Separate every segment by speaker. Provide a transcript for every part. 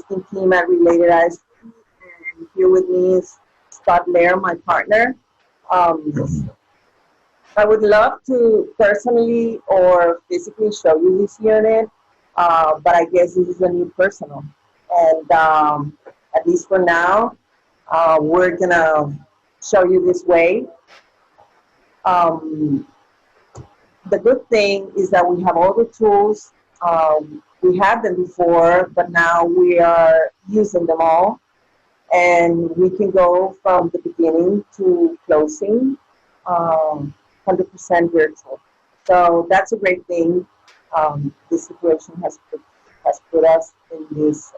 Speaker 1: hosting team at Related Eyes. And here with me is Scott Lair, my partner. Um, I would love to personally or physically show you this unit, but I guess this is a new personal. And at least for now, we're gonna show you this way. Um, the good thing is that we have all the tools. We had them before, but now we are using them all. And we can go from the beginning to closing, 100% virtual. So that's a great thing. This situation has put us in this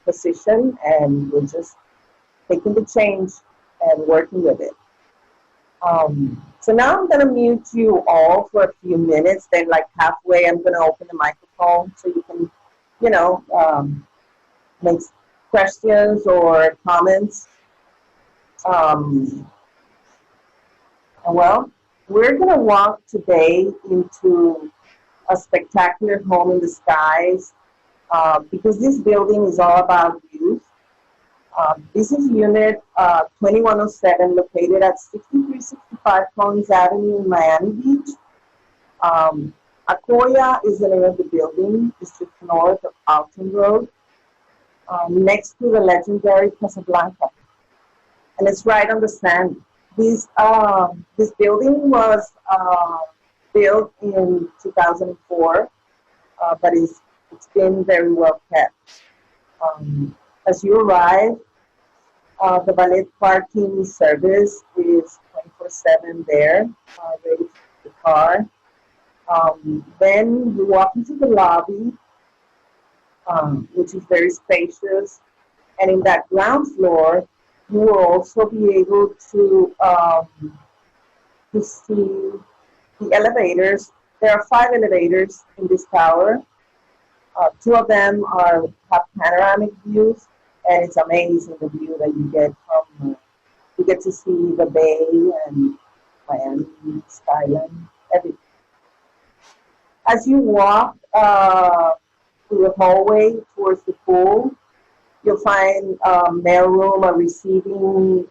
Speaker 1: position, and we're just taking the change and working with it. So now I'm going to mute you all for a few minutes. Then, like halfway, I'm going to open the microphone so you can, make questions or comments. Well, we're going to walk today into a spectacular home in the skies because this building is all about views. This is Unit 2107, located at 6365 Collins Avenue in Miami Beach. Acoya is the name of the building. It's just north of Alton Road, next to the legendary Casablanca. And it's right on the sand. This building was built in 2004, but it's been very well kept. As you arrive, the valet parking service is 24/7 there, ready for the car. Then you walk into the lobby, which is very spacious, and in that ground floor, you will also be able to see the elevators. There are 5 elevators in this tower. 2 of them have panoramic views, and it's amazing the view that you get from. You get to see the bay and Miami skyline, everything. As you walk through the hallway towards the pool, you'll find a mail room, a receiving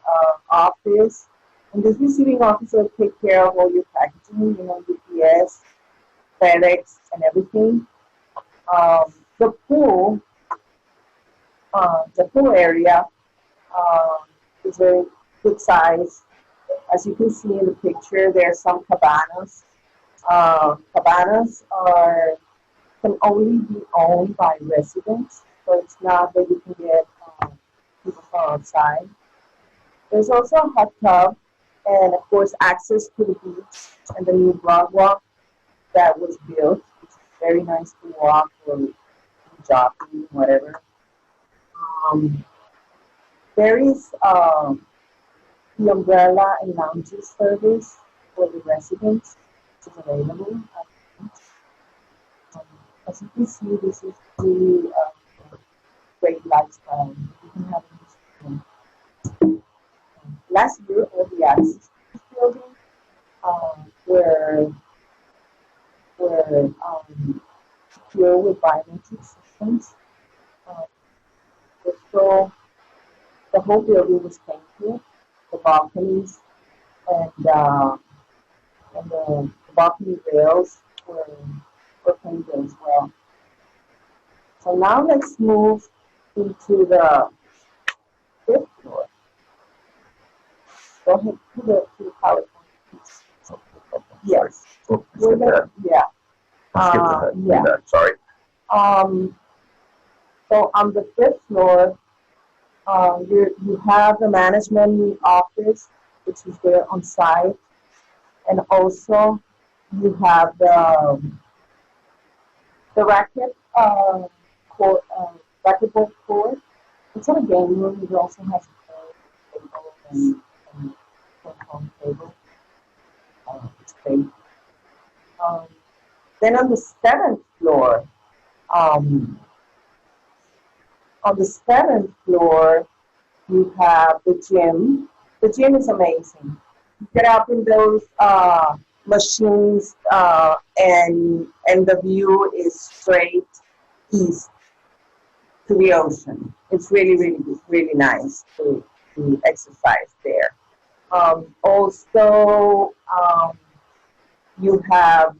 Speaker 1: office. And this receiving office will take care of all your packaging, UPS, FedEx, and everything. The pool area is very good size. As you can see in the picture, there are some cabanas. Cabanas can only be owned by residents, so it's not that you can get people from outside. There's also a hot tub, and of course access to the beach and the new boardwalk that was built. It's very nice to walk or jogging, whatever. There is the umbrella and lounges service for the residents, which is available. As you can see, this is really great lifestyle. You can have in this room. Last year, all the access to this building were secure with biometric systems. So the whole building was painted, the balconies and the balcony rails were painted as well. So now let's move into the 5th floor. Go ahead to the PowerPoint, please. Yes.
Speaker 2: Oh, skip that.
Speaker 1: Yeah.
Speaker 2: Skip that.
Speaker 1: Yeah.
Speaker 2: Sorry.
Speaker 1: So on the 5th floor, you have the management office, which is there on site, and also you have the racquetball court. It's not a game room. It also has a table and ping-pong table. It's great. Then on the 7th floor, you have the gym. The gym is amazing. You get up in those machines, and the view is straight east. to the ocean. It's really nice to exercise there. Also, you have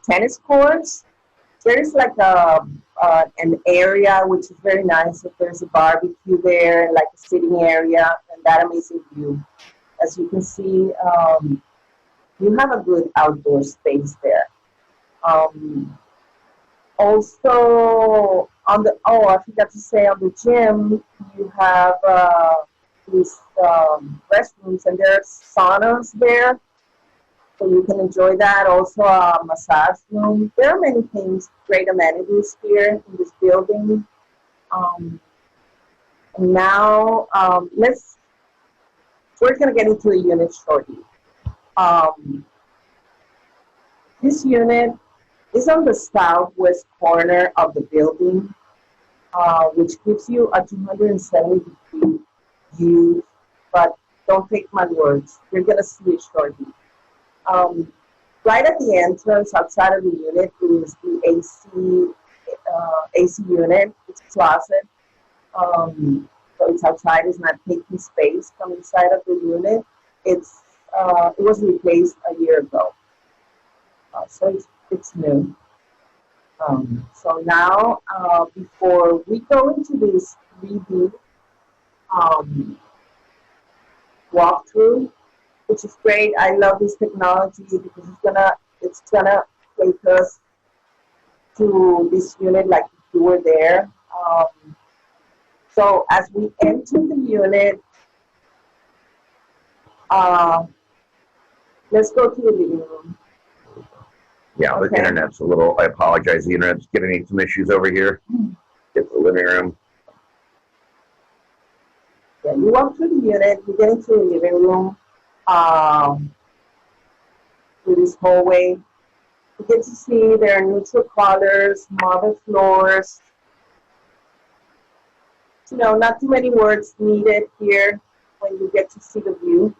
Speaker 1: tennis courts. There's like an area which is very nice. If there's a barbecue there, like a sitting area, and that amazing view. As you can see, you have a good outdoor space there. Um, Also, I forgot to say, on the gym, you have these restrooms, and there's saunas there, so you can enjoy that. Also, a massage room. There are many things, great amenities here in this building. Um, and now, we're going to get into the unit shortly. Um, this unit is on the southwest corner of the building, which gives you a 270-degree view, but don't take my words. You're going to see it shortly. Right at the entrance, outside of the unit, is the AC unit. It's a closet. So it's outside. It's not taking space from inside of the unit. It was replaced a year ago. So it's new. So now, before we go into this 3D walkthrough, which is great. I love this technology because it's gonna take us to this unit like if you were there. So as we enter the unit, let's go to the living room.
Speaker 2: Yeah, the internet's a little, I apologize, the internet's giving me some issues over here. Get the living room.
Speaker 1: Yeah, you walk through the unit, you get into the living room, through this hallway. You get to see there are neutral colors, marble floors. You know, not too many words needed here when you get to see the view.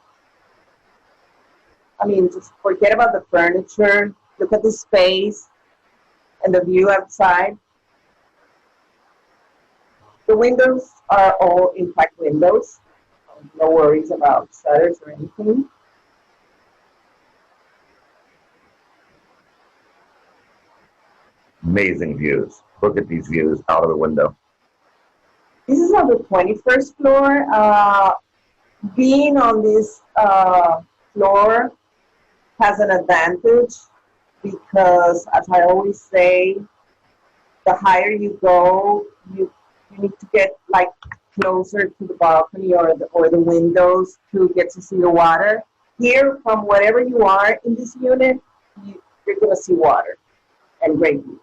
Speaker 1: I mean, just forget about the furniture. Look at the space and the view outside. The windows are all impact windows. No worries about shutters or anything.
Speaker 2: Amazing views. Look at these views out of the window.
Speaker 1: This is on the 21st floor. Being on this floor has an advantage because, as I always say, the higher you go, you need to get like closer to the balcony or the windows to get to see the water. Here, from wherever you are in this unit, you're going to see water and great views.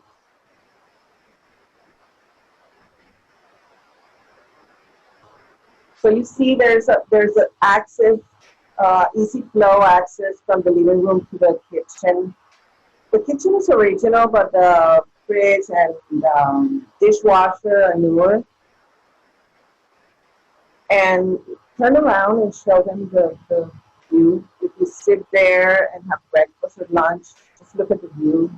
Speaker 1: So you see there's an access, easy flow access from the living room to the kitchen. The kitchen is original, but the fridge and dishwasher are newer. And turn around and show them the view. If you sit there and have breakfast or lunch, just look at the view.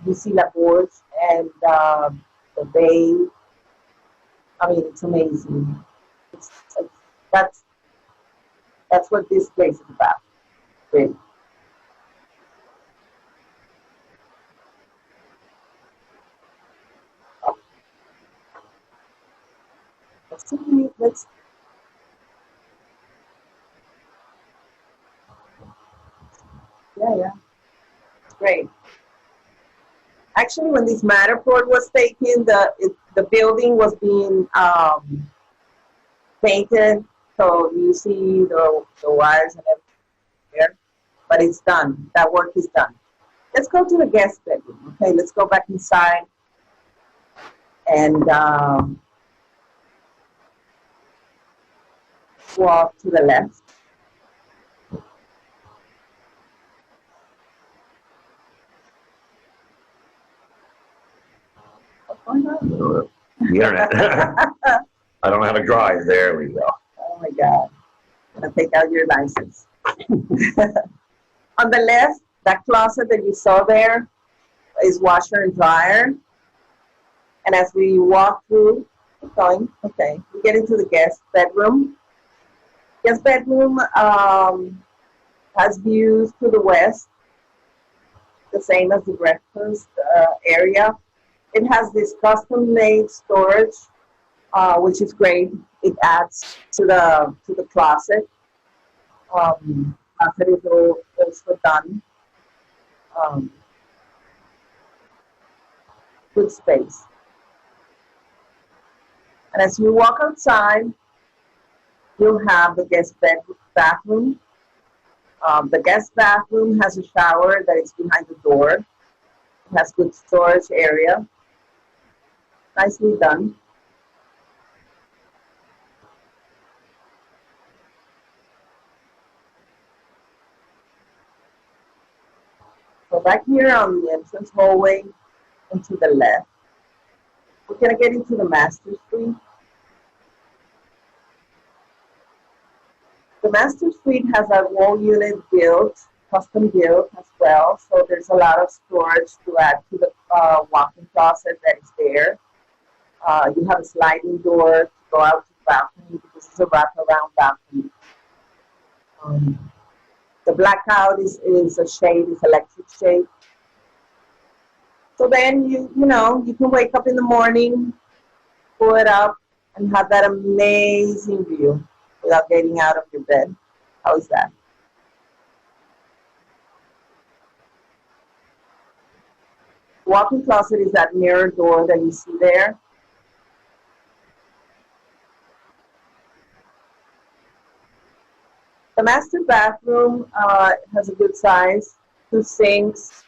Speaker 1: You see La Bourge and the bay. I mean, it's amazing. That's what this place is about. Really. Let's yeah. Great. Actually, when this Matterport was taken, the building was being painted, so you see the wires and everything there, but it's done. That work is done. Let's go to the guest bedroom. Okay, let's go back inside and walk to the left. What's going on?
Speaker 2: The internet. I don't have a drive. There we go.
Speaker 1: Oh my God. I'm gonna take out your license. On the left, that closet that you saw there, is washer and dryer. And as we walk through, keep going, okay, we get into the guest bedroom. Guest bedroom has views to the west, the same as the breakfast area. It has this custom-made storage, which is great. It adds to the closet. Closet is also done. Good space. And as you walk outside, you'll have the guest bathroom. The guest bathroom has a shower that is behind the door. It has good storage area. Nicely done. So back here on the entrance hallway and to the left, we're going to get into the master suite. The master suite has a wall unit built, custom built as well. So there's a lot of storage to add to the walk-in closet that is there. You have a sliding door to go out to the balcony because it's a wraparound balcony. The blackout is a shade, it's electric shade. So then you can wake up in the morning, pull it up, and have that amazing view without getting out of your bed. How is that? Walk-in closet is that mirror door that you see there. The master bathroom has a good size, 2 sinks,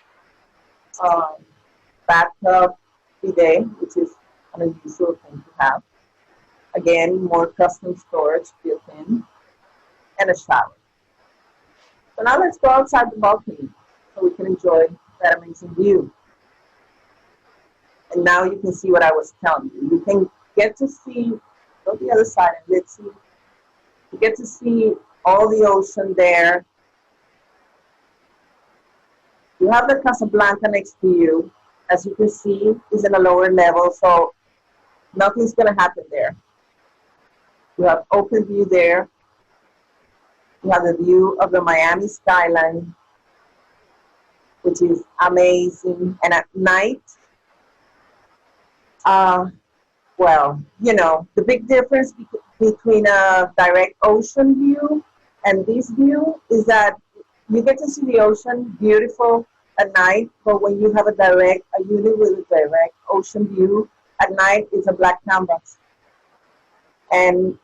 Speaker 1: bathtub, bidet, which is an unusual thing to have. Again, more custom storage built in, and a shower. So now let's go outside the balcony so we can enjoy that amazing view. And now you can see what I was telling you. You can get to see, go to the other side and let's see. You get to see all the ocean there. You have the Casablanca next to you. As you can see, is in a lower level, so nothing's gonna happen there. You have open view there. You have the view of the Miami skyline, which is amazing. And at night, well, the big difference between a direct ocean view and this view is that you get to see the ocean beautiful at night, but when you have a unit with a direct ocean view, at night it's a black canvas. And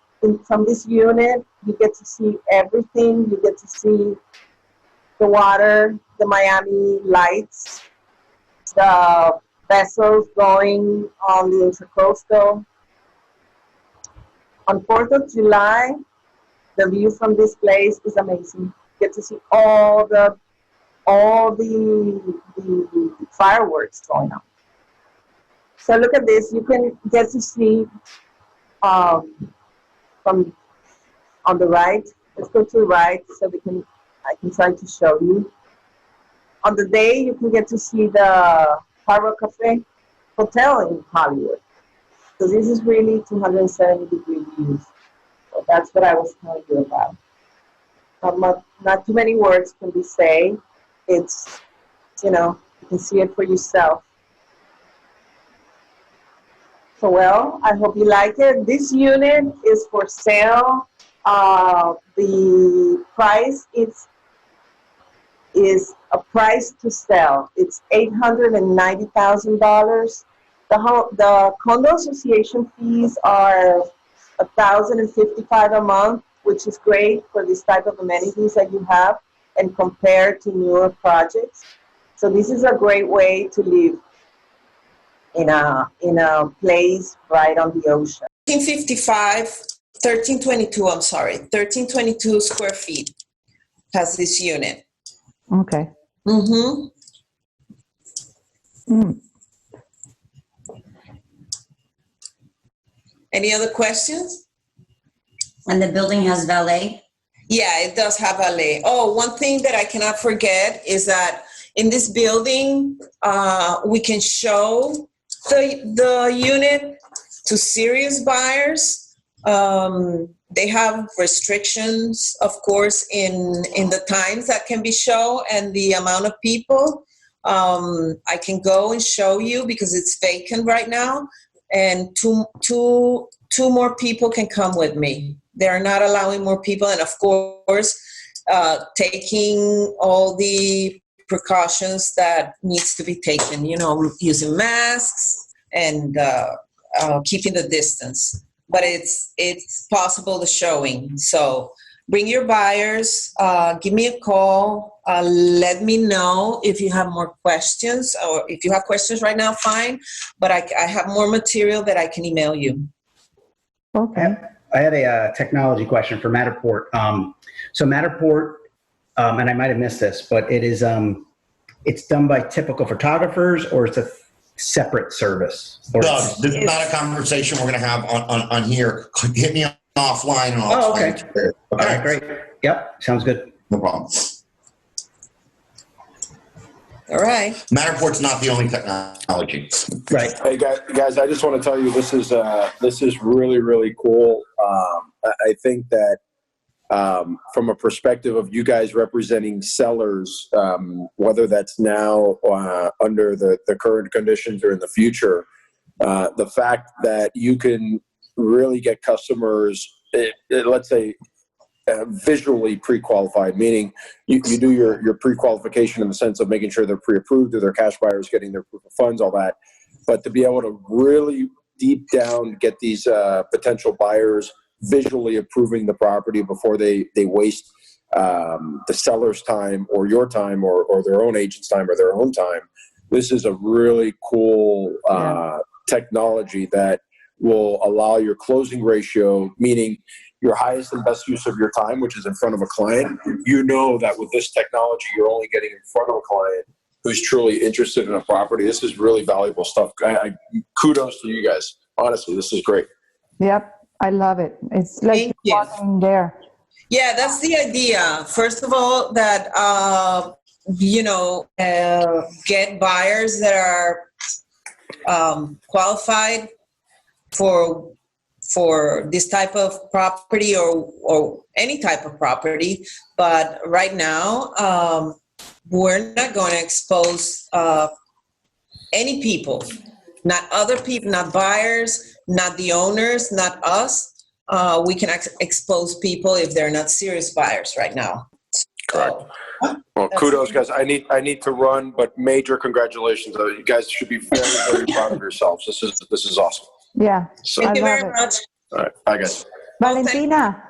Speaker 1: from this unit, you get to see everything. You get to see the water, the Miami lights, the vessels going on the Intracoastal. On 4th of July, the view from this place is amazing. You get to see all the fireworks going on. So look at this. You can get to see from on the right. Let's go to the right so I can try to show you. On the day, you can get to see the Harbor Cafe Hotel in Hollywood. So this is really 270-degree views. So that's what I was telling you about. Not too many words can be said. It's, you can see it for yourself. So, well, I hope you like it. This unit is for sale. The price is a price to sell. It's $890,000. The condo association fees are $1,055 a month, which is great for this type of amenities that you have and compared to newer projects. So this is a great way to live in a place right on the ocean. 1322 square feet has this unit.
Speaker 3: Okay.
Speaker 1: Mm-hmm.
Speaker 3: Mm.
Speaker 1: Any other questions?
Speaker 4: And the building has valet?
Speaker 1: Yeah, it does have valet. Oh, one thing that I cannot forget is that
Speaker 3: In this building, we can show the unit to serious buyers. They have restrictions, of course, in the times that can be shown and the amount of people. I can go and show you because it's vacant right now, and two more people can come with me. They're not allowing more people, and of course, taking all the precautions that needs to be taken, using masks and keeping the distance. But it's possible the showing. So bring your buyers, give me a call, let me know if you have more questions, or if you have questions right now, fine, but I have more material that I can email you.
Speaker 5: Okay. I had a technology question for Matterport. So Matterport, and I might have missed this, but it's done by typical photographers, or it's a separate service?
Speaker 6: Doug, this is not a conversation we're going to have on here. Hit me offline and I'll
Speaker 5: okay.
Speaker 6: explain it to you.
Speaker 5: All right, great. Yep, sounds good.
Speaker 6: No problem.
Speaker 3: All right.
Speaker 6: Matterport's not the only technology.
Speaker 5: Right.
Speaker 7: Hey guys, I just want to tell you this is really, really cool. I think that from a perspective of you guys representing sellers, whether that's now under the current conditions or in the future, the fact that you can really get customers, let's say, visually pre-qualified, meaning you do your pre-qualification in the sense of making sure they're pre-approved, or their cash buyers getting their proof of funds, all that. But to be able to really deep down get these potential buyers visually approving the property before they waste the seller's time or your time or their own agent's time or their own time. This is a really cool technology that will allow your closing ratio, meaning your highest and best use of your time, which is in front of a client. You know that with this technology, you're only getting in front of a client who's truly interested in a property. This is really valuable stuff. Kudos to you guys. Honestly, this is great.
Speaker 8: Yep, I love it. It's like walking there.
Speaker 3: Yeah, that's the idea. First of all, that get buyers that are qualified for this type of property or any type of property. But right now, we're not going to expose any people, not other people, not buyers, not the owners, not us. We can expose people if they're not serious buyers right now.
Speaker 7: Correct. Well, kudos, guys. I need to run, but major congratulations. You guys should be very, very proud of yourselves. This is awesome.
Speaker 8: Yeah.
Speaker 7: So,
Speaker 3: Thank you very much.
Speaker 7: all right. Bye, guys.
Speaker 8: Valentina,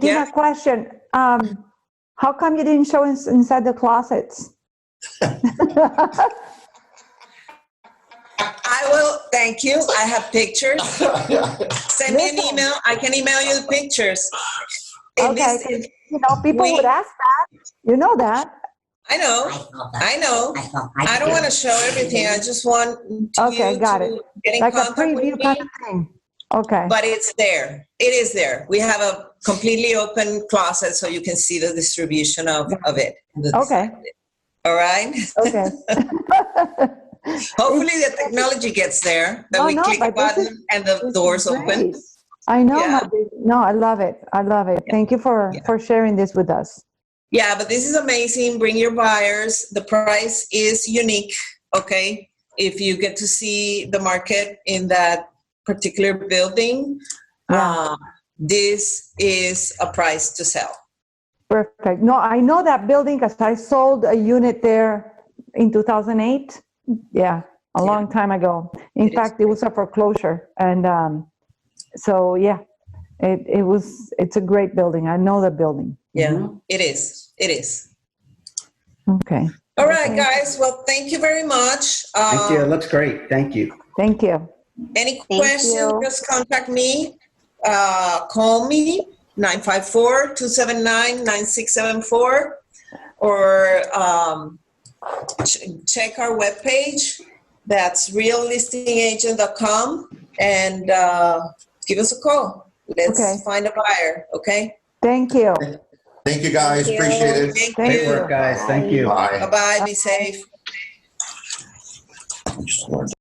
Speaker 3: Yeah.
Speaker 8: question. How come you didn't show inside the closets?
Speaker 3: I will. Thank you. I have pictures. Send me an email. I can email you the pictures.
Speaker 8: Okay, people would ask that. You know that.
Speaker 3: I know. I don't want to show everything. I just want
Speaker 8: Okay, got it.
Speaker 3: get in
Speaker 8: Like a
Speaker 3: contact with
Speaker 8: preview
Speaker 3: me.
Speaker 8: kind of thing. Okay.
Speaker 3: But it's there. It is there. We have a completely open closet so you can see the distribution of it.
Speaker 8: Okay.
Speaker 3: All right?
Speaker 8: Okay.
Speaker 3: Hopefully the technology gets there, that we click a button and the doors open.
Speaker 8: I know.
Speaker 3: Yeah.
Speaker 8: No, I love it. I love it. Thank you for sharing this with us.
Speaker 3: Yeah, but this is amazing. Bring your buyers. The price is unique, okay? If you get to see the market in that particular building, this is a price to sell.
Speaker 8: Perfect. No, I know that building because I sold a unit there in 2008. Yeah, a long time ago. In fact, it was a foreclosure. And so, yeah, it's a great building. I know the building.
Speaker 3: Yeah, it is. It is.
Speaker 8: Okay.
Speaker 3: All right, guys. Well, thank you very much.
Speaker 5: Thank you. It looks great. Thank you.
Speaker 8: Thank you.
Speaker 3: Any questions, just contact me. Call me, 954-279-9674, or check our webpage. That's reallistingagent.com, and give us a call. Let's find a buyer, okay?
Speaker 8: Thank you.
Speaker 6: Thank you, guys.
Speaker 9: Thank you.
Speaker 6: Appreciate it.
Speaker 3: Thank
Speaker 5: Great
Speaker 3: you.
Speaker 5: work, guys. Thank you.
Speaker 6: Bye.
Speaker 3: Bye-bye. Be safe.
Speaker 6: Just learned